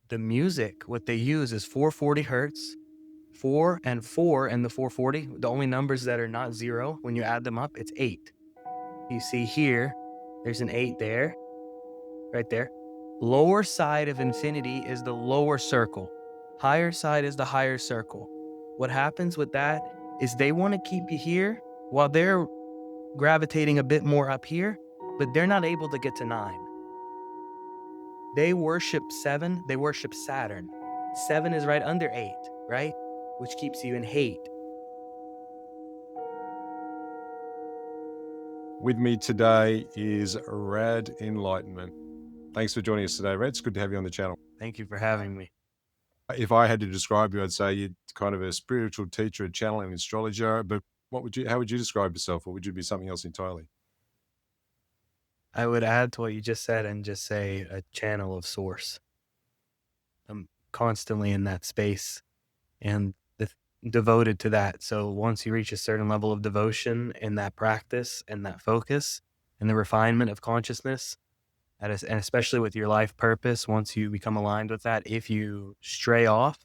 the music, what they use is 440 hertz, 4 and 4 and the 440. The only numbers that are not zero, when you add them up, it's 8. You see here, there's an 8 there, right there. Lower side of infinity is the lower circle. Higher side is the higher circle. What happens with that is they want to keep you here while they're gravitating a bit more up here, but they're not able to get to 9. They worship 7, they worship Saturn. 7 is right under 8, right? Which keeps you in hate. With me today is Rad Enlightenment. Thanks for joining us today, Rad. It's good to have you on the channel. Thank you for having me. If I had to describe you, I'd say you're kind of a spiritual teacher, a channeling astrologer, but how would you describe yourself? Or would you be something else entirely? I would add to what you just said and just say a channel of source. I'm constantly in that space and devoted to that. So once you reach a certain level of devotion in that practice and that focus and the refinement of consciousness, and especially with your life purpose, once you become aligned with that, if you stray off,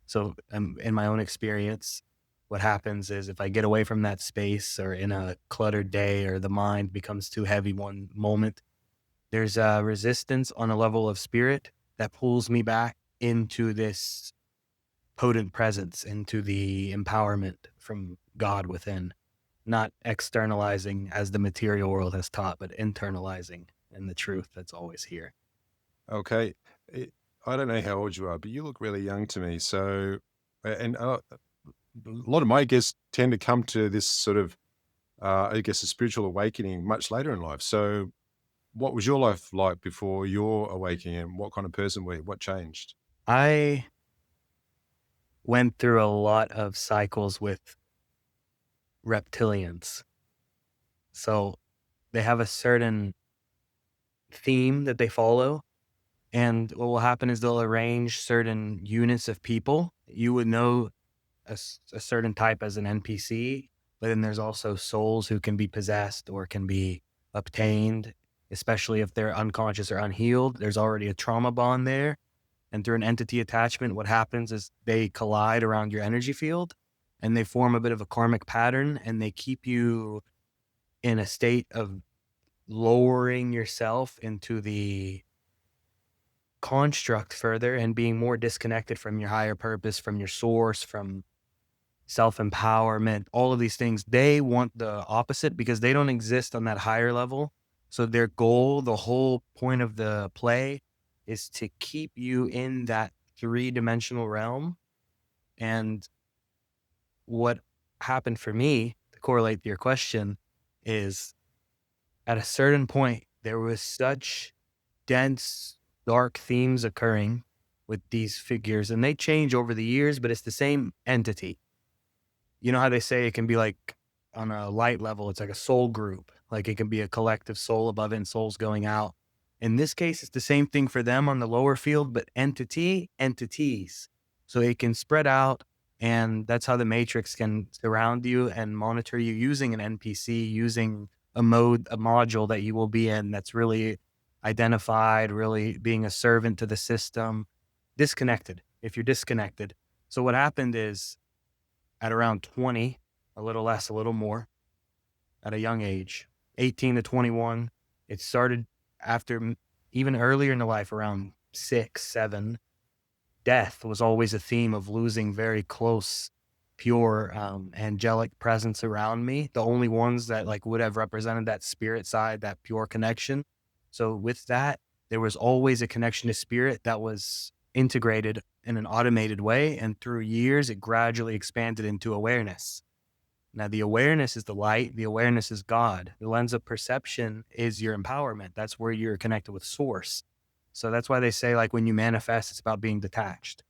so in my own experience, what happens is if I get away from that space or in a cluttered day or the mind becomes too heavy one moment, there's a resistance on a level of spirit that pulls me back into this potent presence, into the empowerment from God within, not externalizing as the material world has taught, but internalizing in the truth that's always here. Okay. I don't know how old you are, but you look really young to me. So, and a lot of my guests tend to come to this sort of, I guess, a spiritual awakening much later in life. So, what was your life like before your awakening, and what kind of person were you? What changed? I went through a lot of cycles with reptilians. So they have a certain theme that they follow. And what will happen is they'll arrange certain units of people. You would know a certain type as an NPC, but then there's also souls who can be possessed or can be obtained, especially if they're unconscious or unhealed. There's already a trauma bond there. And through an entity attachment, what happens is they collide around your energy field and they form a bit of a karmic pattern and they keep you in a state of lowering yourself into the construct further and being more disconnected from your higher purpose, from your source, from self-empowerment, all of these things. They want the opposite because they don't exist on that higher level. So their goal, the whole point of the play is to keep you in that three-dimensional realm. And what happened for me, to correlate to your question, is at a certain point, there was such dense, dark themes occurring with these figures, and they change over the years, but it's the same entity. You know how they say it can be like on a light level, it's like a soul group, like it can be a collective soul above it and souls going out. In this case, it's the same thing for them on the lower field, but entities. So it can spread out, and that's how the matrix can surround you and monitor you using an NPC, using a module that you will be in that's really identified, really being a servant to the system, disconnected, if you're disconnected. So what happened is at around 20, a little less, a little more, at a young age, 18 to 21. It started after even earlier in the life, around 6, 7. Death was always a theme of losing very close, pure, angelic presence around me. The only ones that like would have represented that spirit side, that pure connection. So with that, there was always a connection to spirit that was integrated in an automated way. And through years, it gradually expanded into awareness. Now, the awareness is the light. The awareness is God. The lens of perception is your empowerment. That's where you're connected with source. So that's why they say, like, when you manifest, it's about being detached.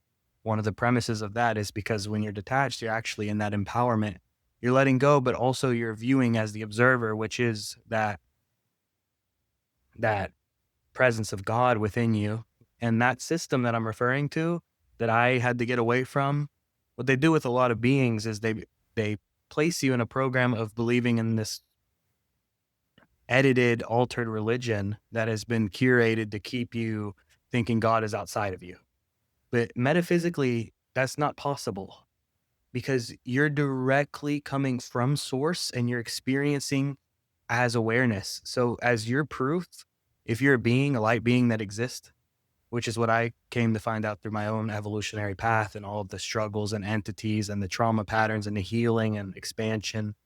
One of the premises of that is because when you're detached, you're actually in that empowerment. You're letting go, but also you're viewing as the observer, which is that presence of God within you. And that system that I'm referring to, that I had to get away from, what they do with a lot of beings is they place you in a program of believing in this edited, altered religion that has been curated to keep you thinking God is outside of you. But metaphysically, that's not possible because you're directly coming from source and you're experiencing as awareness. So, as your proof, if you're a being, a light being that exists, which is what I came to find out through my own evolutionary path and all of the struggles and entities and the trauma patterns and the healing and expansion,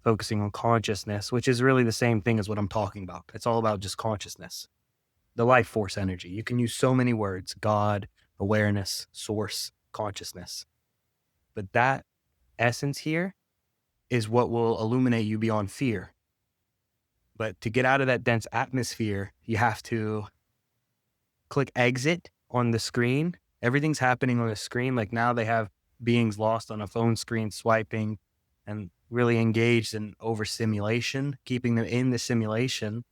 focusing on consciousness, which is really the same thing as what I'm talking about. It's all about just consciousness, the life force energy. You can use so many words: God, awareness, source, consciousness. But that essence here is what will illuminate you beyond fear. But to get out of that dense atmosphere, you have to click exit on the screen. Everything's happening on the screen. Like now they have beings lost on a phone screen swiping and really engaged in overstimulation, keeping them in the simulation.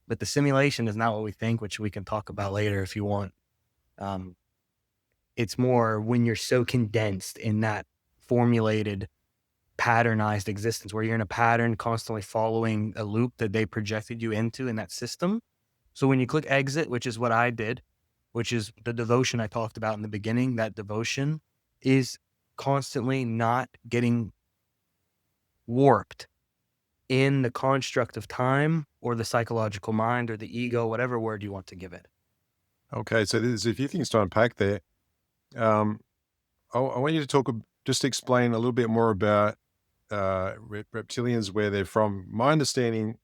But the simulation is not what we think, which we can talk about later if you want. It's more when you're so condensed in that formulated, patternized existence where you're in a pattern constantly following a loop that they projected you into in that system. So when you click exit, which is what I did, which is the devotion I talked about in the beginning, that devotion is constantly not getting warped in the construct of time or the psychological mind or the ego, whatever word you want to give it. Okay, so there's a few things to unpack there. Um, I want you to just explain a little bit more about reptilians, where they're from. My understanding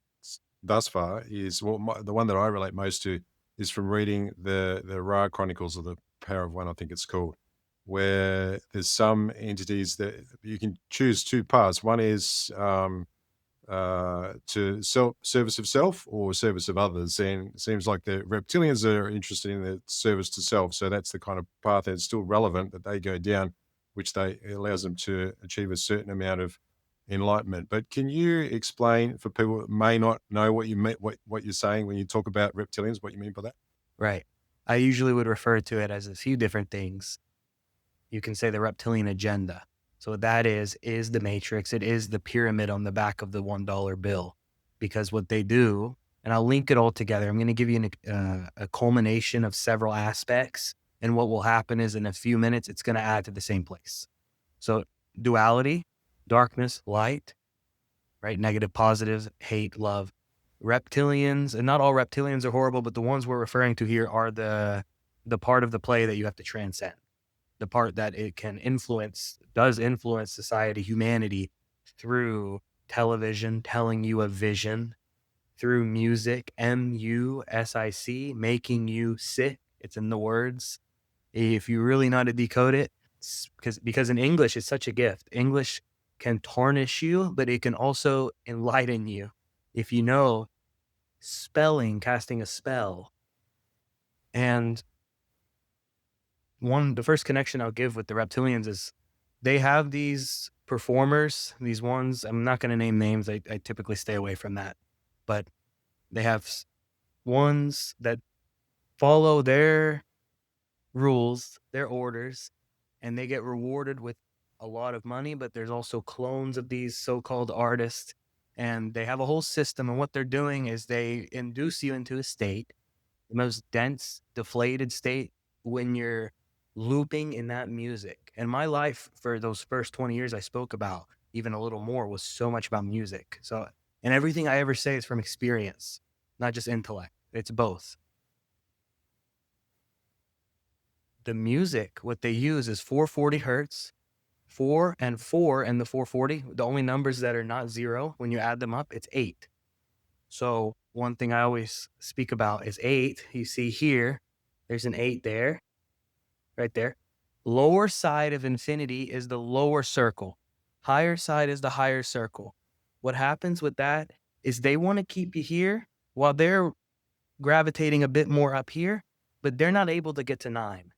thus far is, well, the one that I relate most to is from reading the Ra Chronicles, or the Power of One, I think it's called, where there's some entities that you can choose two paths. One is to service of self or service of others, and it seems like the reptilians are interested in the service to self. So that's the kind of path that's still relevant that they go down, which allows them to achieve a certain amount of enlightenment. But can you explain for people that may not know what you meant, what you're saying when you talk about reptilians, what you mean by that? Right. I usually would refer to it as a few different things. You can say the reptilian agenda. So what that is the matrix. It is the pyramid on the back of the $1 bill, because what they do, and I'll link it all together. I'm going to give you a culmination of several aspects. And what will happen is in a few minutes, it's going to add to the same place. So duality, darkness, light, right? Negative, positive, hate, love. Reptilians, and not all reptilians are horrible, but the ones we're referring to here are the part of the play that you have to transcend, the part that it can does influence society, humanity, through television, telling you a vision, through music, music, making you sick. It's in the words. If you really know how to decode it, because in English, it's such a gift. English can tarnish you, but it can also enlighten you. If you know spelling, casting a spell. And the first connection I'll give with the reptilians is they have these performers, these ones, I'm not going to name names. I typically stay away from that, but they have ones that follow their rules, their orders, and they get rewarded with a lot of money. But there's also clones of these so-called artists, and they have a whole system. And what they're doing is they induce you into a state, the most dense, deflated state, when you're looping in that music. And my life for those first 20 years I spoke about, even a little more, was so much about music. So, and everything I ever say is from experience, not just intellect. It's both. The music, what they use is 440 hertz, 4 and 4 and the 440. The only numbers that are not zero, when you add them up, it's 8. So one thing I always speak about is 8. You see here, there's an 8 there, right there. Lower side of infinity is the lower circle. Higher side is the higher circle. What happens with that is they want to keep you here while they're gravitating a bit more up here, but they're not able to get to 9.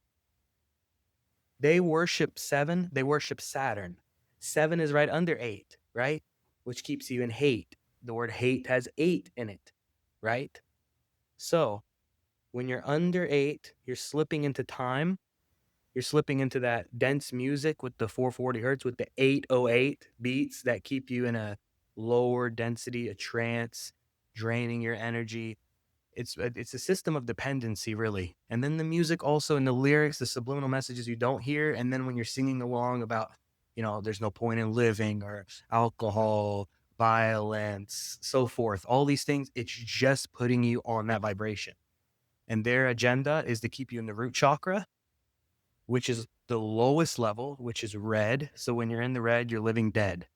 They worship 7. They worship Saturn. 7 is right under 8, right? Which keeps you in hate. The word hate has 8 in it, right? So when you're under 8, you're slipping into time. You're slipping into that dense music with the 440 hertz, with the 808 beats that keep you in a lower density, a trance, draining your energy. It's a system of dependency, really. And then the music also, and the lyrics, the subliminal messages you don't hear. And then when you're singing along about, there's no point in living, or alcohol, violence, so forth, all these things, it's just putting you on that vibration. And their agenda is to keep you in the root chakra, which is the lowest level, which is red. So when you're in the red, you're living dead.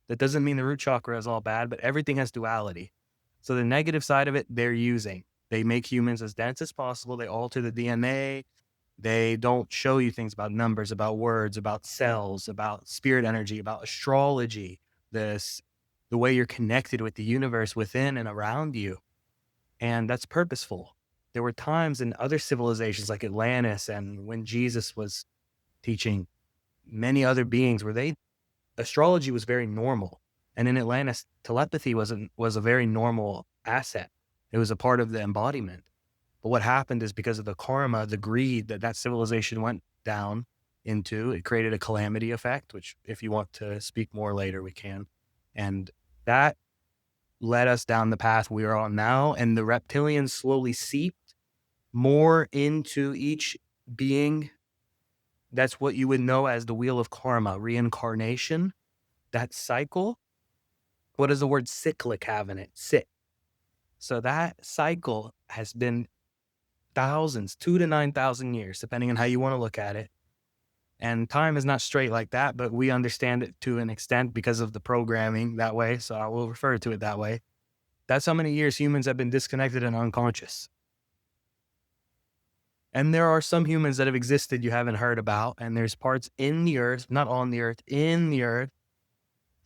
That doesn't mean the root chakra is all bad, but everything has duality. So the negative side of it, they're using. They make humans as dense as possible. They alter the DNA. They don't show you things about numbers, about words, about cells, about spirit energy, about astrology, this, the way you're connected with the universe within and around you. And that's purposeful. There were times in other civilizations like Atlantis, and when Jesus was teaching, many other beings where astrology was very normal. And in Atlantis, telepathy was a very normal asset. It was a part of the embodiment. But what happened is, because of the karma, the greed that civilization went down into, it created a calamity effect, which if you want to speak more later, we can. And that led us down the path we are on now. And the reptilians slowly seeped more into each being. That's what you would know as the wheel of karma, reincarnation, that cycle. What does the word cyclic have in it? Sit. So that cycle has been thousands, 2 to 9,000 years, depending on how you want to look at it. And time is not straight like that, but we understand it to an extent because of the programming that way. So I will refer to it that way. That's how many years humans have been disconnected and unconscious. And there are some humans that have existed you haven't heard about. And there's parts in the earth, not on the earth, in the earth,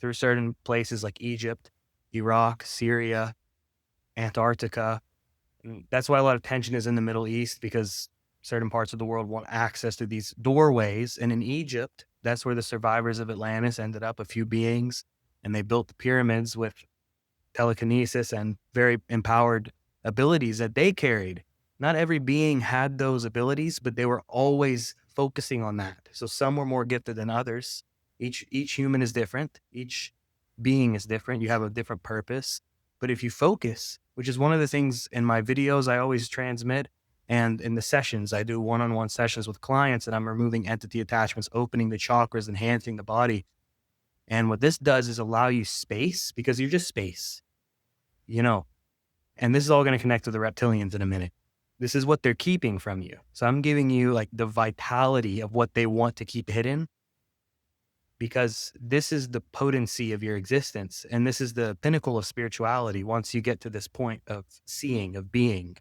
through certain places like Egypt, Iraq, Syria, Antarctica. And that's why a lot of tension is in the Middle East, because certain parts of the world want access to these doorways. And in Egypt, that's where the survivors of Atlantis ended up, a few beings, and they built the pyramids with telekinesis and very empowered abilities that they carried. Not every being had those abilities, but they were always focusing on that. So some were more gifted than others. Each human is different. Each being is different. You have a different purpose. But if you focus, which is one of the things in my videos I always transmit, and in the sessions, I do one-on-one sessions with clients, and I'm removing entity attachments, opening the chakras, enhancing the body. And what this does is allow you space, because you're just space, and this is all going to connect to the reptilians in a minute. This is what they're keeping from you. So I'm giving you like the vitality of what they want to keep hidden, because this is the potency of your existence. And this is the pinnacle of spirituality. Once you get to this point of seeing, of being,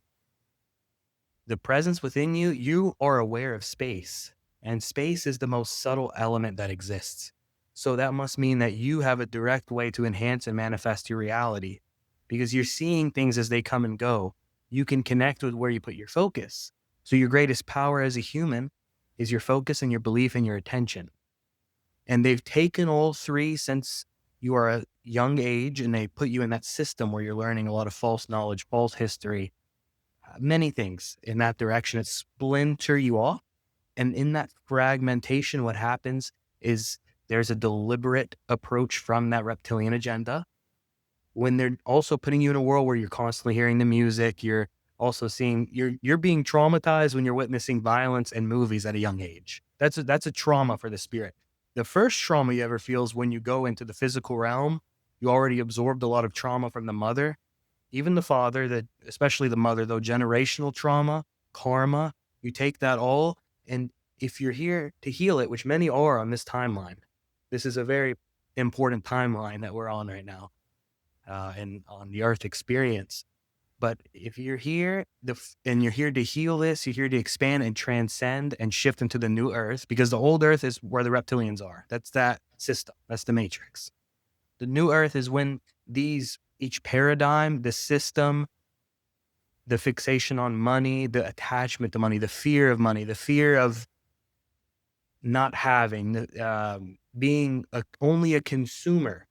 the presence within you, you are aware of space, and space is the most subtle element that exists. So that must mean that you have a direct way to enhance and manifest your reality, because you're seeing things as they come and go. You can connect with where you put your focus. So your greatest power as a human is your focus and your belief and your attention. And they've taken all three since you are a young age, and they put you in that system where you're learning a lot of false knowledge, false history, many things in that direction. It splinter you off. And in that fragmentation, what happens is there's a deliberate approach from that reptilian agenda. When they're also putting you in a world where you're constantly hearing the music, you're also seeing, you're being traumatized when you're witnessing violence in movies at a young age. That's a trauma for the spirit. The first trauma you ever feel is when you go into the physical realm. You already absorbed a lot of trauma from the mother, even the father, especially the mother, though, generational trauma, karma. You take that all, and if you're here to heal it, which many are on this timeline, this is a very important timeline that we're on right now, and on the earth experience. But if you're here and you're here to heal this, you're here to expand and transcend and shift into the new earth, because the old earth is where the reptilians are. That's that system. That's the matrix. The new earth is when each paradigm, the system, the fixation on money, the attachment to money, the fear of money, the fear of not having, being only a consumer,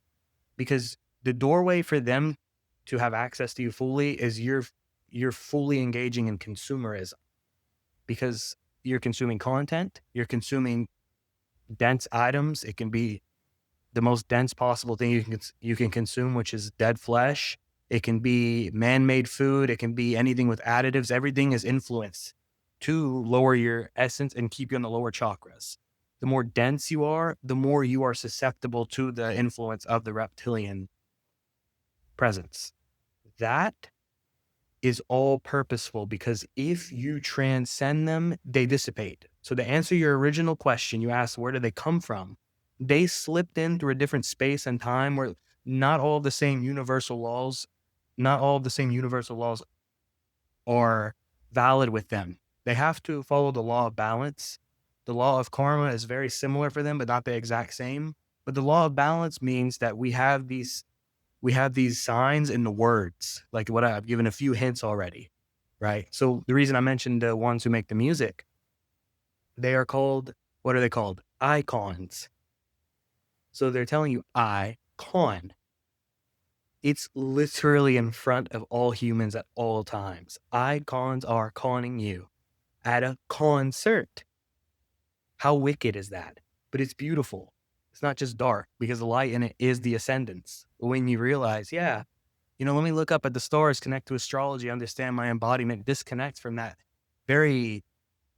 because the doorway for them to have access to you fully is you're fully engaging in consumerism, because you're consuming content, you're consuming dense items. It can be the most dense possible thing you can consume, which is dead flesh. It can be man-made food. It can be anything with additives. Everything is influenced to lower your essence and keep you in the lower chakras. The more dense you are, the more you are susceptible to the influence of the reptilian presence. That is all purposeful, because if you transcend them, they dissipate. So to answer your original question, you asked, where do they come from? They slipped in through a different space and time where not all of the same universal laws, not all of the same universal laws are valid with them. They have to follow the law of balance. The law of karma is very similar for them, but not the exact same. But the law of balance means that we have these signs in the words, like what I've given a few hints already, right? So the reason I mentioned the ones who make the music, they are called, what are they called? Icons. So they're telling you icon. It's literally in front of all humans at all times. Icons are conning you at a concert. How wicked is that? But it's beautiful. It's not just dark, because the light in it is the ascendance. When you realize, yeah, let me look up at the stars, connect to astrology, understand my embodiment, disconnect from that very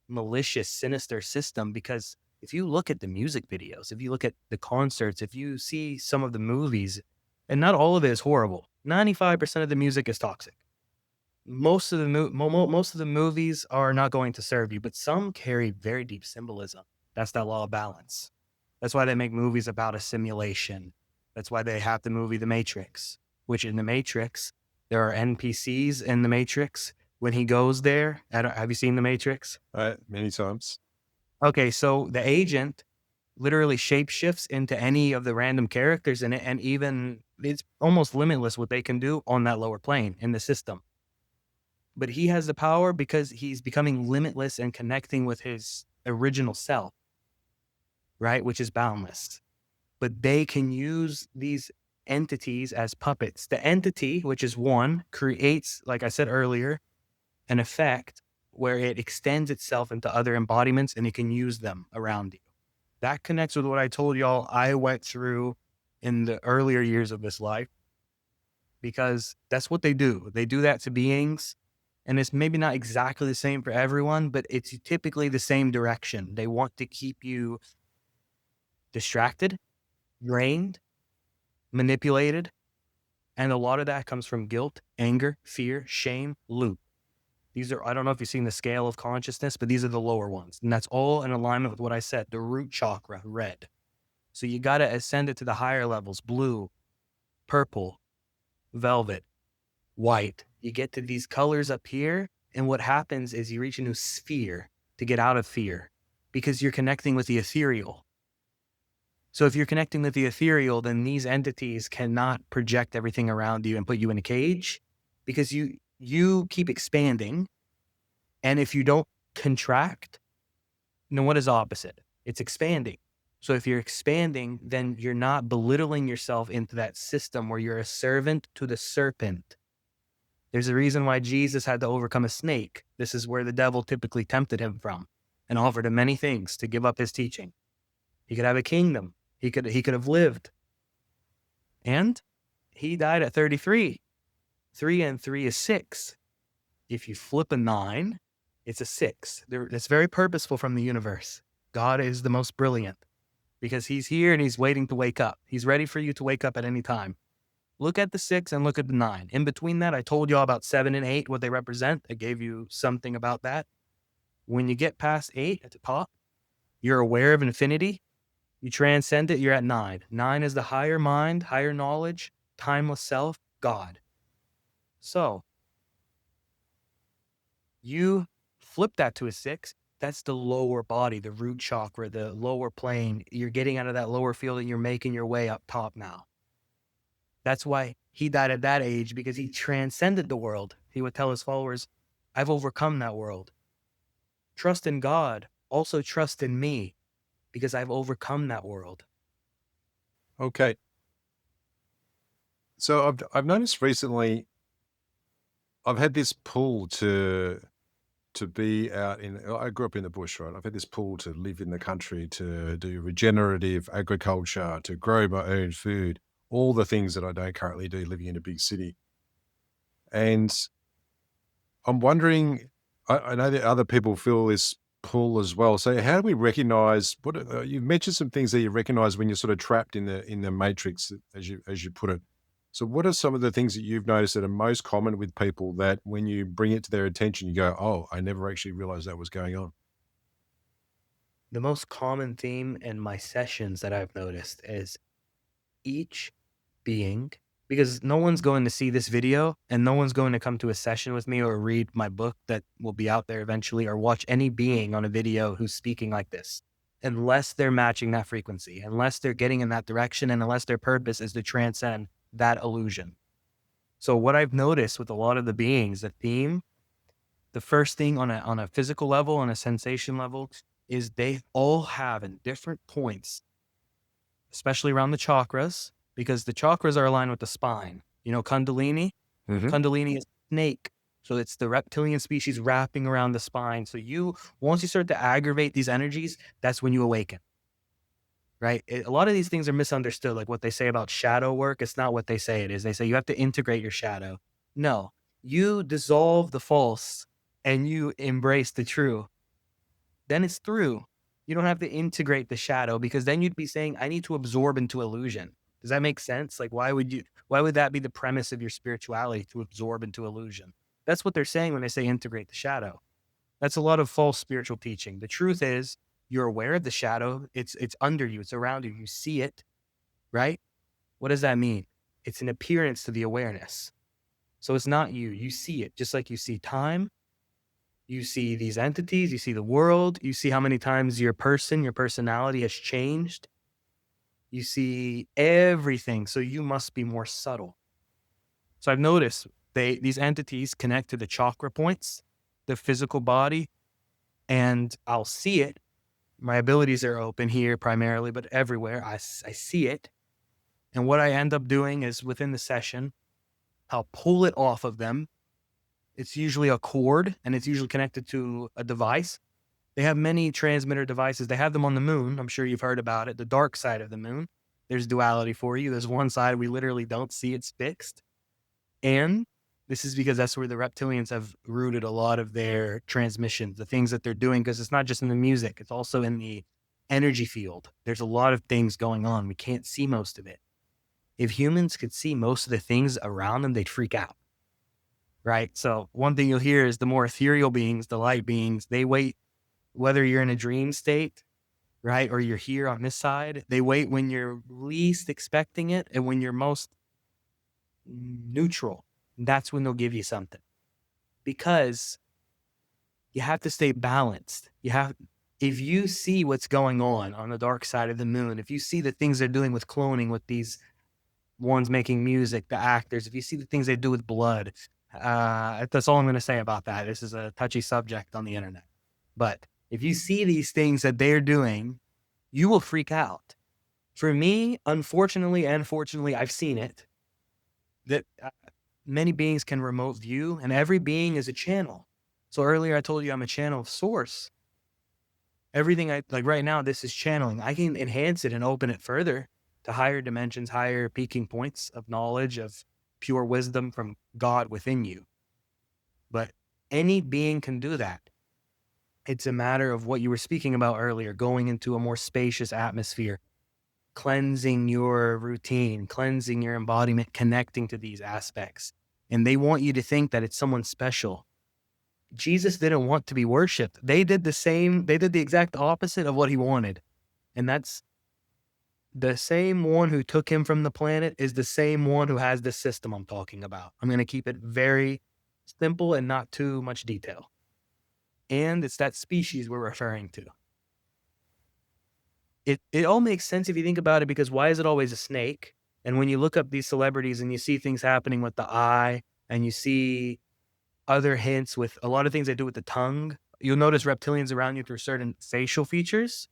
malicious, sinister system. Because if you look at the music videos, if you look at the concerts, if you see some of the movies, and not all of it is horrible, 95% of the music is toxic. Most of the movies are not going to serve you, but some carry very deep symbolism. That's that law of balance. That's why they make movies about a simulation. That's why they have the movie The Matrix, which in The Matrix, there are NPCs in The Matrix. When he goes there, have you seen The Matrix? Many times. Okay, so the agent literally shapeshifts into any of the random characters in it, and even it's almost limitless what they can do on that lower plane in the system. But he has the power because he's becoming limitless and connecting with his original self, right? Which is boundless. But they can use these entities as puppets. The entity, which is one, creates, like I said earlier, an effect where it extends itself into other embodiments, and it can use them around you. That connects with what I told y'all I went through in the earlier years of this life, because that's what they do. They do that to beings. And it's maybe not exactly the same for everyone, but it's typically the same direction. They want to keep you distracted, drained, manipulated. And a lot of that comes from guilt, anger, fear, shame, loop. These are, I don't know if you've seen the scale of consciousness, but these are the lower ones. And that's all in alignment with what I said, the root chakra, red. So you got to ascend it to the higher levels, blue, purple, velvet, white. You get to these colors up here, and what happens is you reach a new sphere to get out of fear, because you're connecting with the ethereal. So if you're connecting with the ethereal, then these entities cannot project everything around you and put you in a cage, because you keep expanding. And if you don't contract, then what is opposite? It's expanding. So if you're expanding, then you're not belittling yourself into that system where you're a servant to the serpent. There's a reason why Jesus had to overcome a snake. This is where the devil typically tempted him from and offered him many things to give up his teaching. He could have a kingdom. He could have lived. And he died at 33. 3 and 3 is 6. If you flip a 9, it's a 6. It's very purposeful from the universe. God is the most brilliant, because he's here and he's waiting to wake up. He's ready for you to wake up at any time. Look at the 6 and look at the 9. In between that, I told you all about 7 and 8, what they represent. I gave you something about that. When you get past 8 at the top, you're aware of infinity. You transcend it, you're at 9. 9 is the higher mind, higher knowledge, timeless self, God. So you flip that to a 6. That's the lower body, the root chakra, the lower plane. You're getting out of that lower field and you're making your way up top now. That's why he died at that age, because he transcended the world. He would tell his followers, I've overcome that world. Trust in God. Also trust in me, because I've overcome that world. Okay. So I've noticed recently, I've had this pull to be out in. I grew up in the bush, right? I've had this pull to live in the country, to do regenerative agriculture, to grow my own food, all the things that I don't currently do living in a big city. And I'm wondering, I know that other people feel this pull as well. So how do we recognize what you mentioned some things that you recognize when you're sort of trapped in the matrix, as you put it. So what are some of the things that you've noticed that are most common with people that when you bring it to their attention, you go, "Oh, I never actually realized that was going on." The most common theme in my sessions that I've noticed is each being, because no one's going to see this video and no one's going to come to a session with me or read my book that will be out there eventually or watch any being on a video who's speaking like this unless they're matching that frequency, unless they're getting in that direction, and unless their purpose is to transcend that illusion. So what I've noticed with a lot of the beings, the theme, the first thing on a physical level, on a sensation level, is they all have in different points, especially around the chakras, because the chakras are aligned with the spine. You know, Kundalini? Hmm. Kundalini is a snake. So it's the reptilian species wrapping around the spine. So once you start to aggravate these energies, that's when you awaken, right? A lot of these things are misunderstood. Like what they say about shadow work, it's not what they say it is. They say you have to integrate your shadow. No, you dissolve the false and you embrace the true. Then it's through. You don't have to integrate the shadow, because then you'd be saying, I need to absorb into illusion. Does that make sense? Like, why would that be the premise of your spirituality, to absorb into illusion? That's what they're saying when they say integrate the shadow. That's a lot of false spiritual teaching. The truth is, you're aware of the shadow. It's under you. It's around you. You see it, right? What does that mean? It's an appearance to the awareness. So it's not you. You see it, just like you see time. You see these entities, you see the world, you see how many times your personality has changed. You see everything. So you must be more subtle. So I've noticed these entities connect to the chakra points, the physical body, and I'll see it. My abilities are open here primarily, but everywhere I see it. And what I end up doing is within the session, I'll pull it off of them. It's usually a cord and it's usually connected to a device. They have many transmitter devices. They have them on the moon. I'm sure you've heard about it. The dark side of the moon. There's duality for you. There's one side we literally don't see. It's fixed. And this is because that's where the reptilians have rooted a lot of their transmissions, the things that they're doing, because it's not just in the music, it's also in the energy field. There's a lot of things going on. We can't see most of it. If humans could see most of the things around them, they'd freak out. Right. So one thing you'll hear is the more ethereal beings, the light beings, they wait, whether you're in a dream state, right, or you're here on this side, they wait when you're least expecting it and when you're most neutral. That's when they'll give you something, because you have to stay balanced. If you see what's going on the dark side of the moon, if you see the things they're doing with cloning, with these ones making music, the actors, if you see the things they do with blood, that's all I'm going to say about that. This is a touchy subject on the internet. But if you see these things that they're doing, you will freak out. For me, unfortunately and fortunately, I've seen it, that many beings can remote view, and every being is a channel. So earlier I told you I'm a channel of source. Everything like right now, this is channeling. I can enhance it and open it further to higher dimensions, higher peaking points of knowledge, of pure wisdom from God within you. But any being can do that. It's a matter of what you were speaking about earlier, going into a more spacious atmosphere, cleansing your routine, cleansing your embodiment, connecting to these aspects. And they want you to think that it's someone special. Jesus didn't want to be worshipped. They did the exact opposite of what he wanted. And that's the same one who took him from the planet is the same one who has this system I'm talking about. I'm going to keep it very simple and not too much detail. And it's that species we're referring to. It all makes sense if you think about it, because why is it always a snake? And when you look up these celebrities and you see things happening with the eye, and you see other hints with a lot of things they do with the tongue, you'll notice reptilians around you through certain facial features.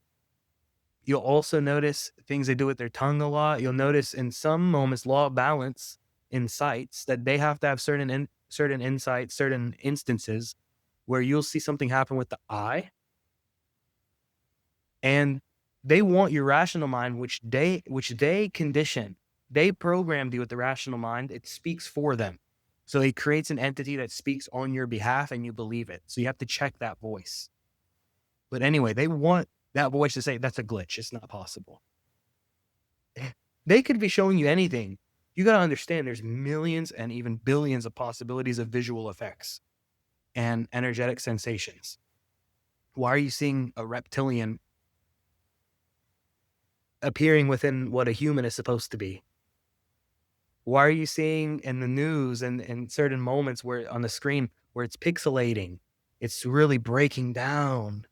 You'll also notice things they do with their tongue a lot. You'll notice in some moments, law of balance insights, that they have to have certain insights, certain instances where you'll see something happen with the eye, and they want your rational mind, which they condition. They programmed you with the rational mind. It speaks for them. So it creates an entity that speaks on your behalf and you believe it. So you have to check that voice. But anyway, they want that voice to say, that's a glitch. It's not possible. They could be showing you anything. You got to understand there's millions and even billions of possibilities of visual effects and energetic sensations. Why are you seeing a reptilian appearing within what a human is supposed to be? Why are you seeing in the news and in certain moments where on the screen where it's pixelating, it's really breaking down?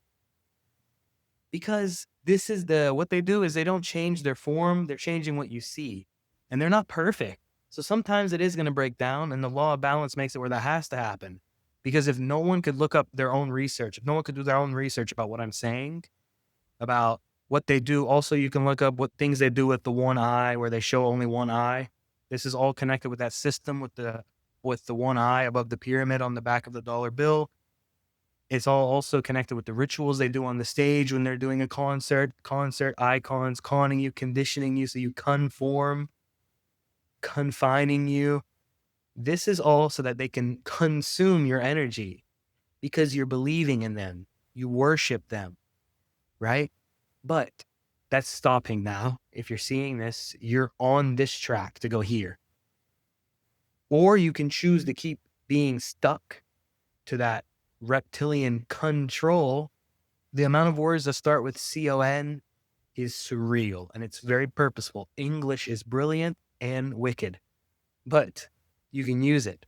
Because this is what they do is they don't change their form, they're changing what you see. And they're not perfect. So sometimes it is going to break down, and the law of balance makes it where that has to happen. Because if no one could look up their own research, if no one could do their own research about what I'm saying, about what they do, also you can look up what things they do with the one eye, where they show only one eye. This is all connected with that system with the one eye above the pyramid on the back of the dollar bill. It's all also connected with the rituals they do on the stage when they're doing a concert icons, conning you, conditioning you so you conform, confining you. This is all so that they can consume your energy because you're believing in them. You worship them, right? But that's stopping now. If you're seeing this, you're on this track to go here. Or you can choose to keep being stuck to that reptilian control. The amount of words that start with CON is surreal and it's very purposeful. English is brilliant and wicked, but you can use it.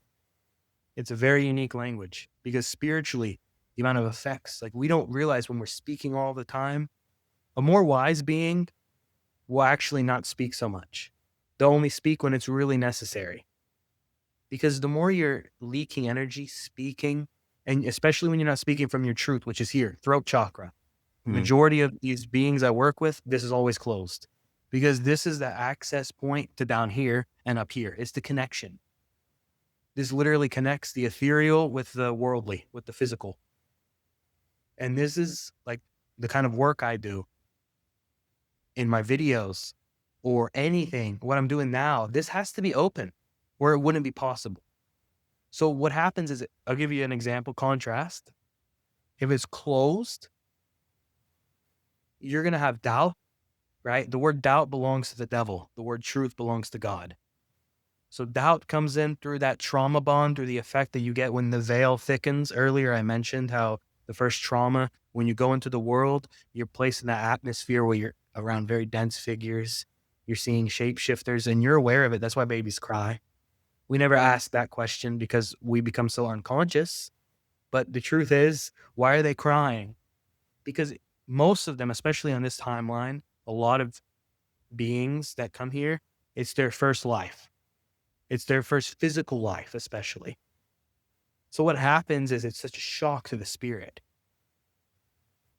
It's a very unique language because spiritually, the amount of effects, like we don't realize when we're speaking all the time. A more wise being will actually not speak so much. They'll only speak when it's really necessary. Because the more you're leaking energy, speaking, and especially when you're not speaking from your truth, which is here, throat chakra. Majority of these beings I work with, this is always closed. Because this is the access point to down here and up here. It's the connection. This literally connects the ethereal with the worldly, with the physical. And this is like the kind of work I do in my videos or anything, what I'm doing now. This has to be open or it wouldn't be possible. So what happens is, I'll give you an example, contrast. If it's closed, you're going to have doubt, right? The word doubt belongs to the devil. The word truth belongs to God. So doubt comes in through that trauma bond, through the effect that you get when the veil thickens. Earlier, I mentioned how the first trauma, when you go into the world, you're placed in that atmosphere where you're around very dense figures. You're seeing shapeshifters and you're aware of it. That's why babies cry. We never ask that question because we become so unconscious. But the truth is, why are they crying? Because most of them, especially on this timeline, a lot of beings that come here, it's their first life. It's their first physical life, especially. So what happens is it's such a shock to the spirit,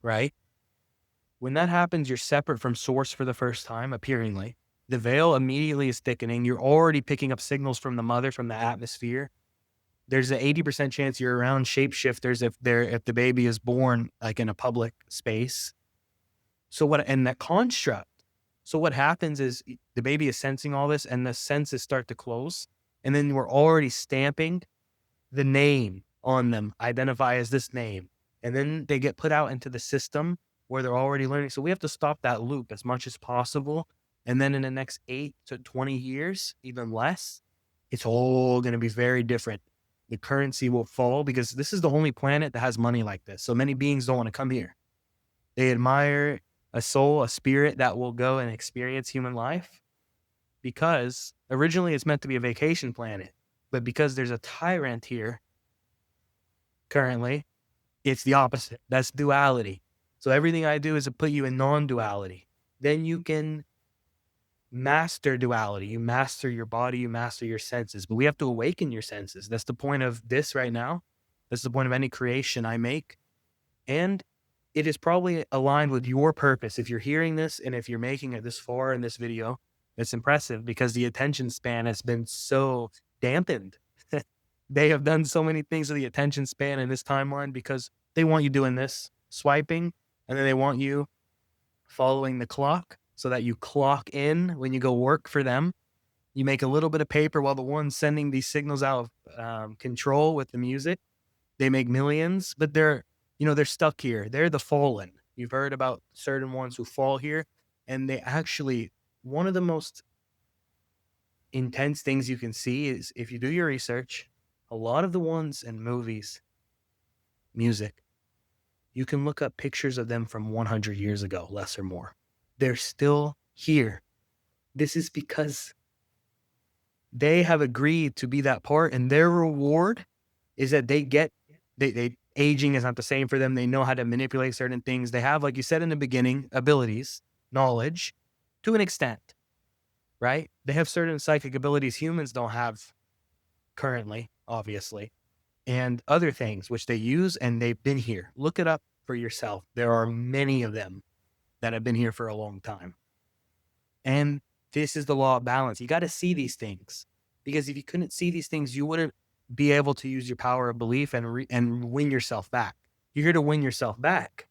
right? When that happens, you're separate from source for the first time, appearingly. The veil immediately is thickening. You're already picking up signals from the mother, from the atmosphere. There's an 80% chance you're around shapeshifters if the baby is born like in a public space. And that construct. So what happens is the baby is sensing all this and the senses start to close. And then we're already stamping the name on them, identify as this name. And then they get put out into the system where they're already learning. So we have to stop that loop as much as possible. And then in the next 8 to 20 years, even less, it's all going to be very different. The currency will fall because this is the only planet that has money like this. So many beings don't want to come here. They admire a soul, a spirit that will go and experience human life because originally it's meant to be a vacation planet. But because there's a tyrant here currently, it's the opposite. That's duality. So everything I do is to put you in non-duality. Then you can master duality. You master your body, you master your senses. But we have to awaken your senses. That's the point of this right now. That's the point of any creation I make. And it is probably aligned with your purpose. If you're hearing this and if you're making it this far in this video, it's impressive because the attention span has been so dampened. They have done so many things to the attention span in this timeline because they want you doing this, swiping, and then they want you following the clock so that you clock in when you go work for them. You make a little bit of paper while the one's sending these signals out of control with the music. They make millions, but they're stuck here. They're the fallen. You've heard about certain ones who fall here, and they actually, one of the most intense things you can see is if you do your research, a lot of the ones in movies, music, you can look up pictures of them from 100 years ago, less or more. They're still here. This is because they have agreed to be that part, and their reward is that they aging is not the same for them. They know how to manipulate certain things. They have, like you said in the beginning, abilities, knowledge to an extent, right? They have certain psychic abilities humans don't have currently, obviously, and other things which they use, and they've been here. Look it up for yourself. There are many of them that have been here for a long time. And this is the law of balance. You got to see these things, because if you couldn't see these things, you wouldn't be able to use your power of belief and win yourself back. You're here to win yourself back.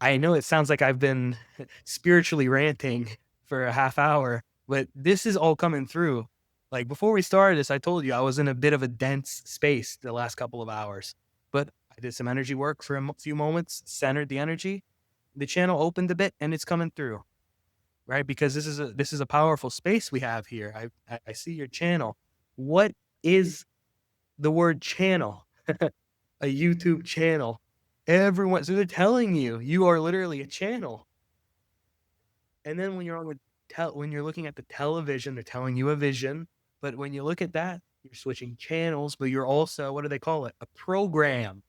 I know it sounds like I've been spiritually ranting for a half hour, but this is all coming through. Like before we started this, I told you I was in a bit of a dense space the last couple of hours, but I did some energy work for a few moments, centered the energy. The channel opened a bit, and it's coming through, right? Because this is a powerful space we have here. I see your channel. What is the word channel? A YouTube channel. Everyone, so they're telling you you are literally a channel. And then when you're on when you're looking at the television, they're telling you a vision. But when you look at that, you're switching channels, but you're also, what do they call it? A program.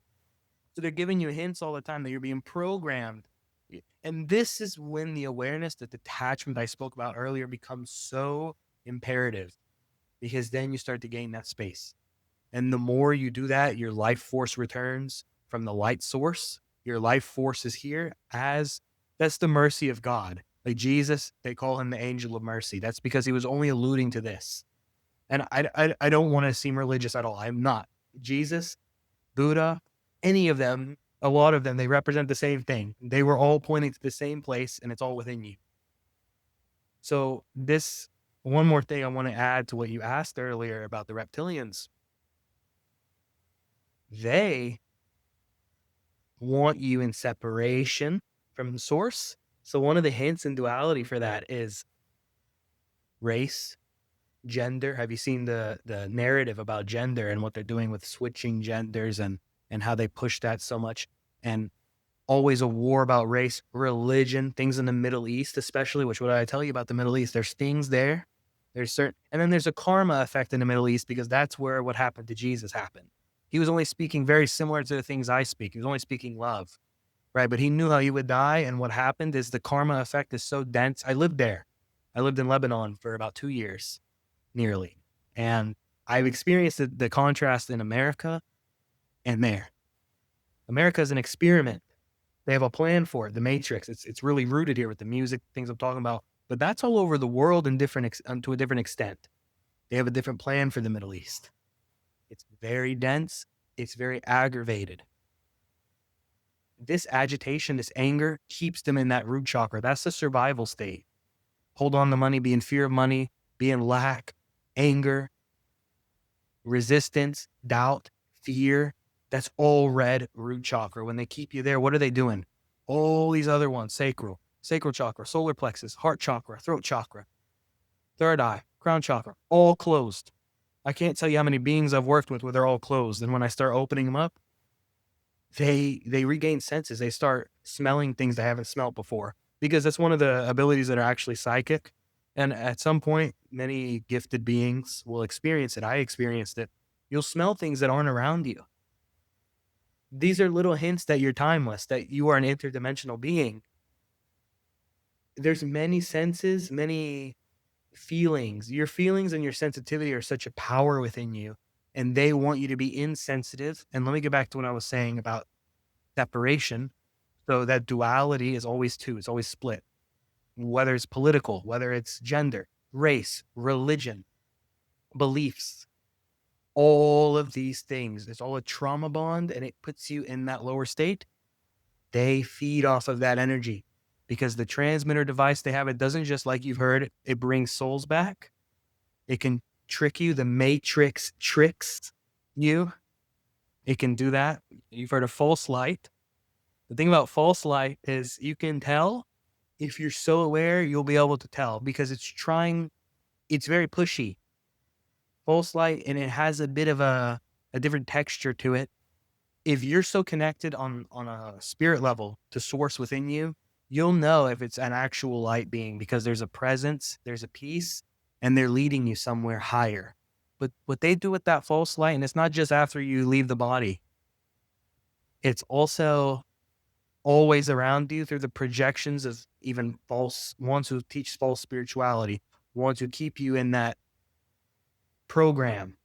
So they're giving you hints all the time that you're being programmed. And this is when the awareness, the detachment I spoke about earlier becomes so imperative, because then you start to gain that space. And the more you do that, your life force returns from the light source. Your life force is here as that's the mercy of God. Like Jesus, they call him the angel of mercy. That's because he was only alluding to this. And I don't want to seem religious at all. I'm not. Jesus, Buddha, any of them, a lot of them, they represent the same thing. They were all pointing to the same place, and it's all within you. So this, one more thing I want to add to what you asked earlier about the reptilians. They want you in separation from the source. So one of the hints in duality for that is race, gender. Have you seen the narrative about gender and what they're doing with switching genders and how they push that so much? And always a war about race, religion, things in the Middle East, especially, which what I tell you about the Middle East, there's things there. There's certain, and then there's a karma effect in the Middle East, because that's where what happened to Jesus happened. He was only speaking very similar to the things I speak. He was only speaking love, right? But he knew how he would die. And what happened is the karma effect is so dense. I lived there. I lived in Lebanon for about 2 years, nearly. And I've experienced the contrast in America and there. America is an experiment. They have a plan for it. The Matrix. It's really rooted here with the music, things I'm talking about. But that's all over the world in to a different extent. They have a different plan for the Middle East. It's very dense. It's very aggravated. This agitation, this anger keeps them in that root chakra. That's the survival state. Hold on to money, be in fear of money, be in lack, anger, resistance, doubt, fear. That's all red root chakra. When they keep you there, what are they doing? All these other ones, sacral chakra, solar plexus, heart chakra, throat chakra, third eye, crown chakra, all closed. I can't tell you how many beings I've worked with where they're all closed. And when I start opening them up, they regain senses. They start smelling things they haven't smelled before, because that's one of the abilities that are actually psychic. And at some point, many gifted beings will experience it. I experienced it. You'll smell things that aren't around you. These are little hints that you're timeless, that you are an interdimensional being. There's many senses, many feelings. Your feelings and your sensitivity are such a power within you, and they want you to be insensitive. And let me get back to what I was saying about separation. So that duality is always two. It's always split, whether it's political, whether it's gender, race, religion, beliefs, all of these things. It's all a trauma bond, and it puts you in that lower state. They feed off of that energy, because the transmitter device they have, it doesn't just, like you've heard, it brings souls back. It can trick you. The matrix tricks you. It can do that. You've heard of false light. The thing about false light is you can tell. If you're so aware, you'll be able to tell because it's very pushy. False light, and it has a bit of a different texture to it. If you're so connected on a spirit level to source within you, you'll know if it's an actual light being because there's a presence, there's a peace, and they're leading you somewhere higher. But what they do with that false light, and it's not just after you leave the body, it's also always around you through the projections of even false ones who teach false spirituality, ones who keep you in that program.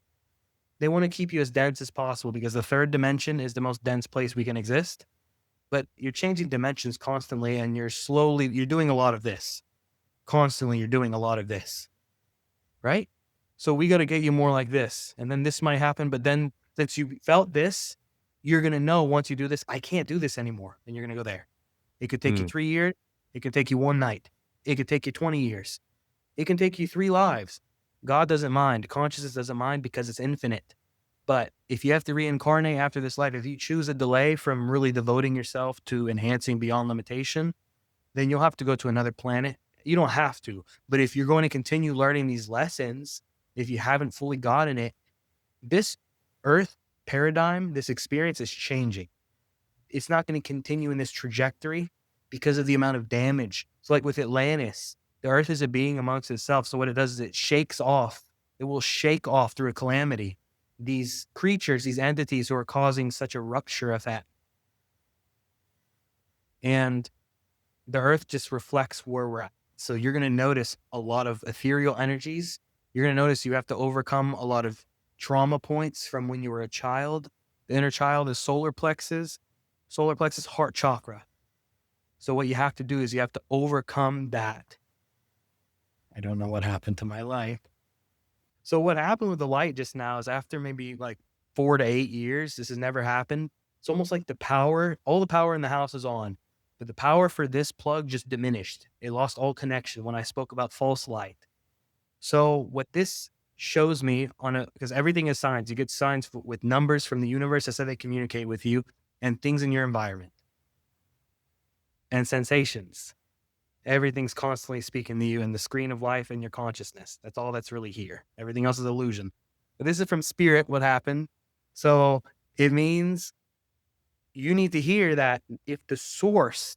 They want to keep you as dense as possible because the third dimension is the most dense place we can exist. But you're changing dimensions constantly and you're doing a lot of this. Constantly, you're doing a lot of this. Right? So we got to get you more like this. And then this might happen. But then since you felt this, you're going to know once you do this, I can't do this anymore. And you're going to go there. It could take you 3 years. It could take you one night. It could take you 20 years. It can take you 3 lives. God doesn't mind. Consciousness doesn't mind because it's infinite. But if you have to reincarnate after this life, if you choose a delay from really devoting yourself to enhancing beyond limitation, then you'll have to go to another planet. You don't have to. But if you're going to continue learning these lessons, if you haven't fully gotten it, this Earth paradigm, this experience is changing. It's not going to continue in this trajectory because of the amount of damage. So like with Atlantis, the Earth is a being amongst itself. So what it does is it will shake off through a calamity these creatures, these entities who are causing such a rupture of that. And the Earth just reflects where we're at. So you're going to notice a lot of ethereal energies. You're going to notice you have to overcome a lot of trauma points from when you were a child. The inner child is solar plexus, heart chakra. So what you have to do is you have to overcome that. I don't know what happened to my life. So what happened with the light just now is after maybe like 4 to 8 years, this has never happened. It's almost like all the power in the house is on, but the power for this plug just diminished. It lost all connection when I spoke about false light. So what this shows me because everything is signs. You get signs with numbers from the universe. That's how they communicate with you, and things in your environment and sensations. Everything's constantly speaking to you in the screen of life and your consciousness. That's all that's really here. Everything else is illusion. But this is from spirit, what happened. So it means you need to hear that if the source,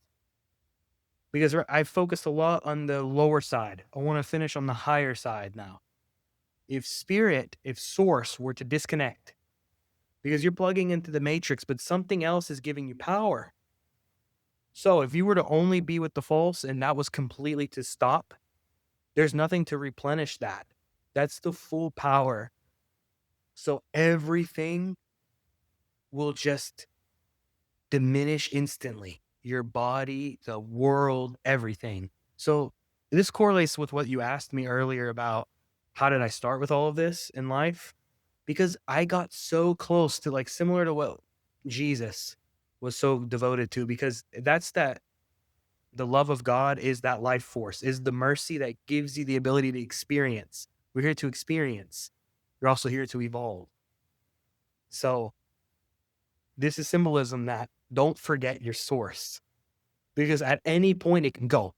because I focused a lot on the lower side. I want to finish on the higher side now. If source were to disconnect, because you're plugging into the matrix, but something else is giving you power. So if you were to only be with the false and that was completely to stop, there's nothing to replenish that. That's the full power. So everything will just diminish instantly. Your body, the world, everything. So this correlates with what you asked me earlier about how did I start with all of this in life? Because I got so close to similar to what Jesus was so devoted to, because the love of God is that life force, is the mercy that gives you the ability to experience. We're here to experience. You're also here to evolve. So this is symbolism that don't forget your source, because at any point it can go.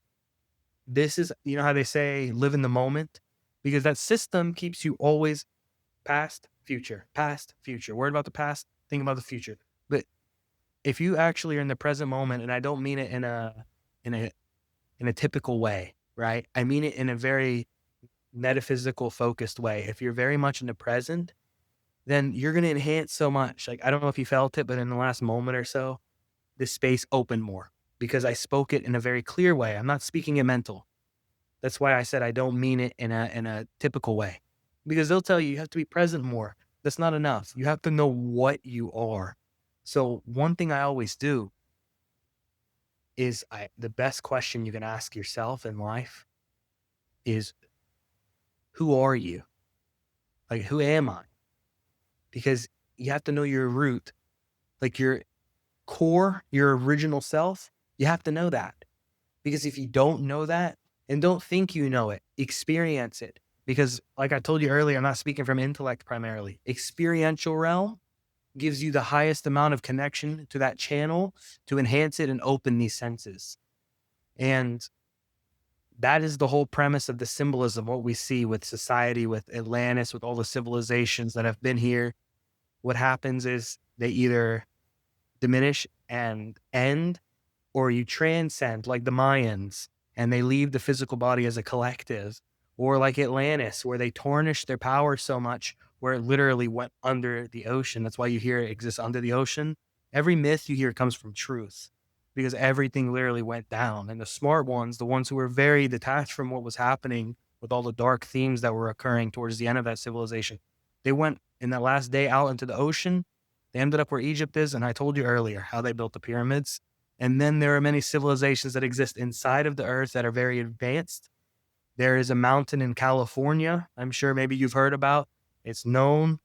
This is, you know how they say, live in the moment, because that system keeps you always past, future, worried about the past, think about the future. But if you actually are in the present moment, and I don't mean it in a typical way, right? I mean it in a very metaphysical focused way. If you're very much in the present, then you're going to enhance so much. I don't know if you felt it, but in the last moment or so, this space opened more because I spoke it in a very clear way. I'm not speaking it mental. That's why I said I don't mean it in a typical way, because they'll tell you have to be present more. That's not enough. You have to know what you are. So one thing I always do is the best question you can ask yourself in life is, who are you? Who am I? Because you have to know your root, your core, your original self. You have to know that, because if you don't know that and don't think you know it, experience it. Because like I told you earlier, I'm not speaking from intellect primarily. Experiential realm gives you the highest amount of connection to that channel to enhance it and open these senses. And that is the whole premise of the symbolism, what we see with society, with Atlantis, with all the civilizations that have been here. What happens is they either diminish and end, or you transcend, like the Mayans, and they leave the physical body as a collective, or like Atlantis, where they tarnished their power so much where it literally went under the ocean. That's why you hear it exists under the ocean. Every myth you hear comes from truth because everything literally went down. And the smart ones, the ones who were very detached from what was happening with all the dark themes that were occurring towards the end of that civilization, they went in that last day out into the ocean. They ended up where Egypt is. And I told you earlier how they built the pyramids. And then there are many civilizations that exist inside of the earth that are very advanced. There is a mountain in California, I'm sure maybe you've heard about. It's known.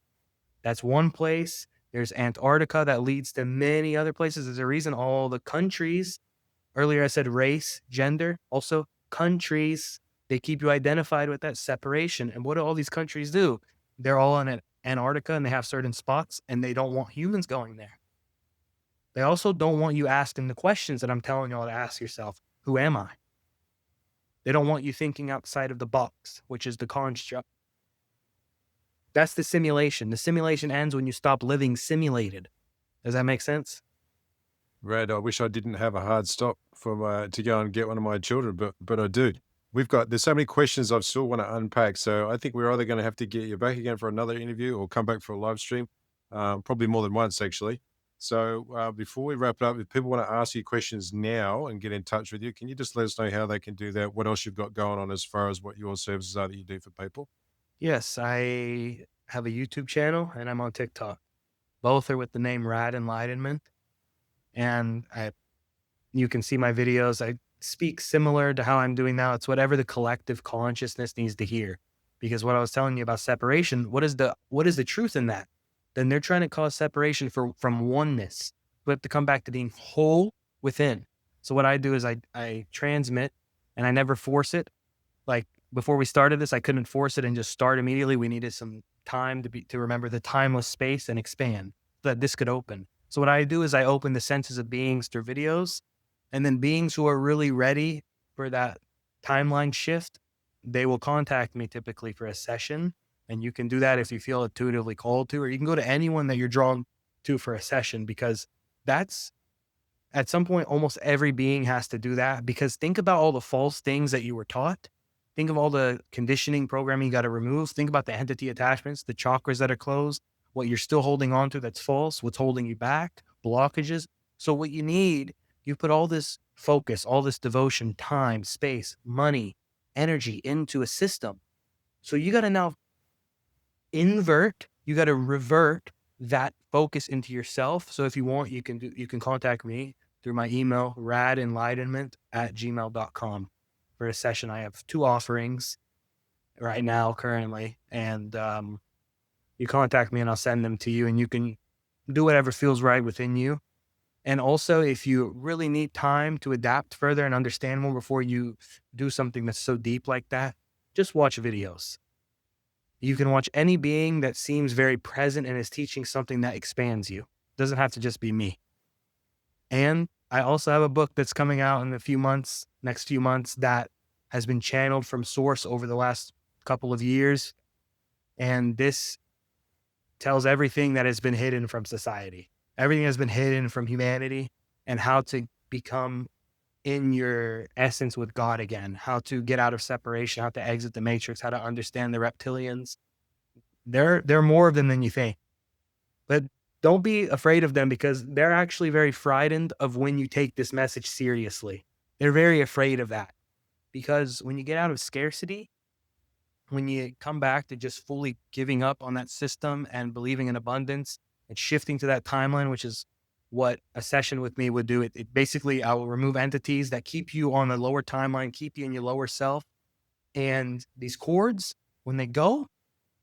That's one place. There's Antarctica that leads to many other places. There's a reason all the countries, earlier I said race, gender, also countries, they keep you identified with that separation. And what do all these countries do? They're all in Antarctica and they have certain spots and they don't want humans going there. They also don't want you asking the questions that I'm telling y'all to ask yourself. Who am I? They don't want you thinking outside of the box, which is the construct. That's the simulation. The simulation ends when you stop living simulated. Does that make sense? Brad, I wish I didn't have a hard stop for to go and get one of my children, but I do. There's so many questions I still want to unpack. So I think we're either going to have to get you back again for another interview or come back for a live stream, probably more than once actually. So before we wrap it up, if people want to ask you questions now and get in touch with you, can you just let us know how they can do that? What else you've got going on as far as what your services are that you do for people? Yes, I have a YouTube channel and I'm on TikTok. Both are with the name Rad Enlightenment. And you can see my videos. I speak similar to how I'm doing now. It's whatever the collective consciousness needs to hear. Because what I was telling you about separation, what is the truth in that? Then they're trying to cause separation from oneness. We have to come back to being whole within. So what I do is I transmit and I never force it. Like before we started this, I couldn't force it and just start immediately. We needed some time to remember the timeless space and expand so that this could open. So what I do is I open the senses of beings through videos, and then beings who are really ready for that timeline shift, they will contact me typically for a session. And you can do that if you feel intuitively called to, or you can go to anyone that you're drawn to for a session, because that's at some point, almost every being has to do that. Because think about all the false things that you were taught. Think of all the conditioning programming you got to remove. Think about the entity attachments, the chakras that are closed, what you're still holding on to that's false, what's holding you back, blockages. So what you need, you put all this focus, all this devotion, time, space, money, energy into a system. So you got to now you got to revert that focus into yourself. So if you want, you can contact me through my email, radenlightenment@gmail.com for a session. I have 2 offerings right now currently. And you contact me and I'll send them to you and you can do whatever feels right within you. And also, if you really need time to adapt further and understand more before you do something that's so deep like that, just watch videos. You can watch any being that seems very present and is teaching something that expands you. It doesn't have to just be me. And I also have a book that's coming out in next few months, that has been channeled from source over the last couple of years. And this tells everything that has been hidden from society. Everything has been hidden from humanity, and how to become in your essence with God again, how to get out of separation, how to exit the matrix, how to understand the reptilians. There are more of them than you think. But don't be afraid of them, because they're actually very frightened of when you take this message seriously. They're very afraid of that, because when you get out of scarcity, when you come back to just fully giving up on that system and believing in abundance and shifting to that timeline, which is what a session with me would do. It basically, I will remove entities that keep you on the lower timeline, keep you in your lower self. And these cords, when they go,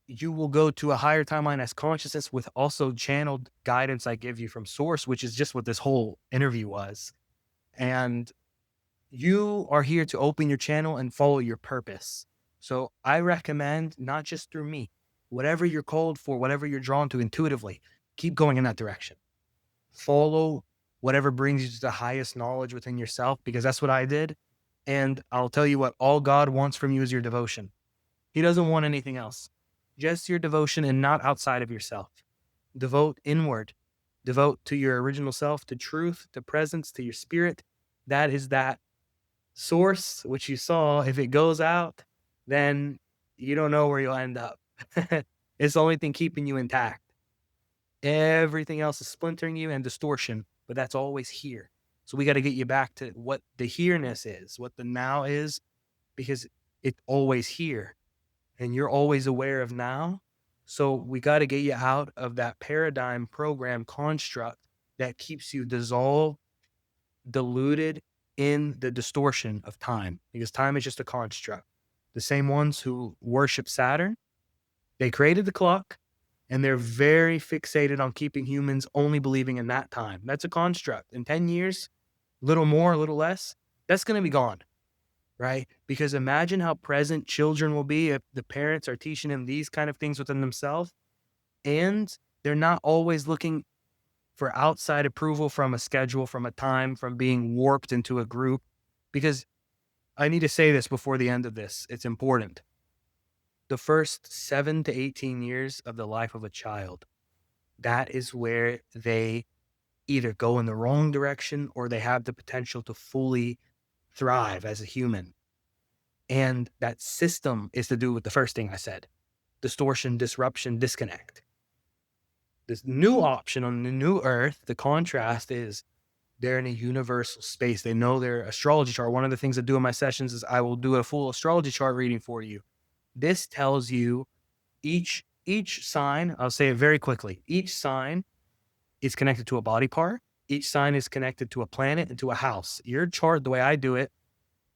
you will go to a higher timeline as consciousness with also channeled guidance I give you from source, which is just what this whole interview was. And you are here to open your channel and follow your purpose. So I recommend, not just through me, whatever you're called for, whatever you're drawn to intuitively, keep going in that direction. Follow whatever brings you to the highest knowledge within yourself, because that's what I did. And I'll tell you what, all God wants from you is your devotion. He doesn't want anything else, just your devotion and not outside of yourself. Devote inward, devote to your original self, to truth, to presence, to your spirit. That is that source which you saw. If it goes out, then you don't know where you'll end up. It's the only thing keeping you intact. Everything else is splintering you and distortion, but that's always here. So we got to get you back to what the here-ness is, what the now is, because it's always here and you're always aware of now. So we got to get you out of that paradigm program construct that keeps you dissolved, diluted in the distortion of time, because time is just a construct. The same ones who worship Saturn, they created the clock and they're very fixated on keeping humans only believing in that time. That's a construct. In 10 years, a little more, a little less, that's going to be gone, right? Because imagine how present children will be if the parents are teaching them these kind of things within themselves and they're not always looking for outside approval from a schedule, from a time, from being warped into a group. Because I need to say this before the end of this, it's important. The first 7 to 18 years of the life of a child, that is where they either go in the wrong direction or they have the potential to fully thrive as a human. And that system is to do with the first thing I said: distortion, disruption, disconnect. This new option on the new earth, the contrast is they're in a universal space. They know their astrology chart. One of the things I do in my sessions is I will do a full astrology chart reading for you. This tells you each sign, I'll say it very quickly, each sign is connected to a body part. Each sign is connected to a planet and to a house. Your chart, the way I do it,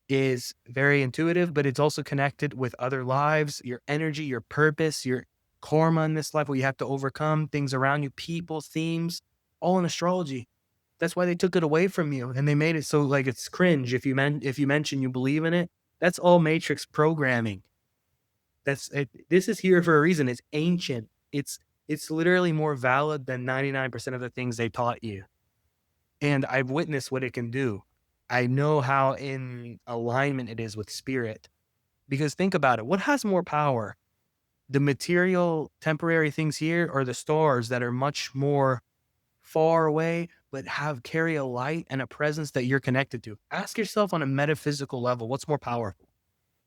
is very intuitive, but it's also connected with other lives, your energy, your purpose, your karma in this life, what you have to overcome, things around you, people, themes, all in astrology. That's why they took it away from you and they made it so like it's cringe if you mention you believe in it. That's all matrix programming. That's it. This is here for a reason. It's ancient. It's literally more valid than 99% of the things they taught you. And I've witnessed what it can do. I know how in alignment it is with spirit. Because think about it. What has more power? The material, temporary things here, or the stars that are much more far away, but carry a light and a presence that you're connected to? Ask yourself on a metaphysical level, what's more powerful?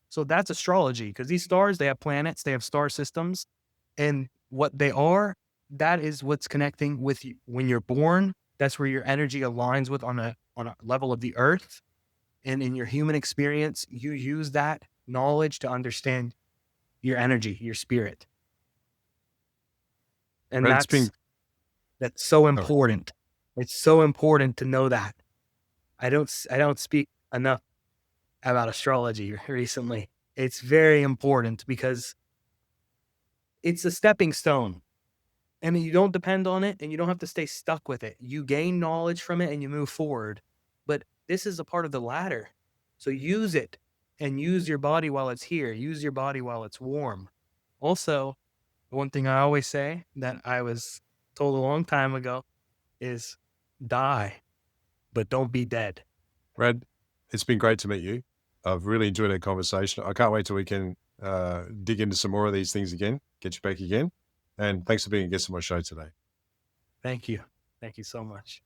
So that's astrology, because these stars, they have planets, they have star systems, and what they are, that is what's connecting with you. When you're born, that's where your energy aligns with on a level of the earth. And in your human experience, you use that knowledge to understand your energy, your spirit. And But it's been that's so oh, important. It's so important to know that. I don't speak enough about astrology recently. It's very important because it's a stepping stone. And you don't depend on it and you don't have to stay stuck with it. You gain knowledge from it and you move forward. But this is a part of the ladder. So use it and use your body while it's here. Use your body while it's warm. Also, one thing I always say that I was told a long time ago is die, but don't be dead. Brad, it's been great to meet you. I've really enjoyed our conversation. I can't wait till we can dig into some more of these things again, get you back again. And thanks for being a guest on my show today. Thank you. Thank you so much.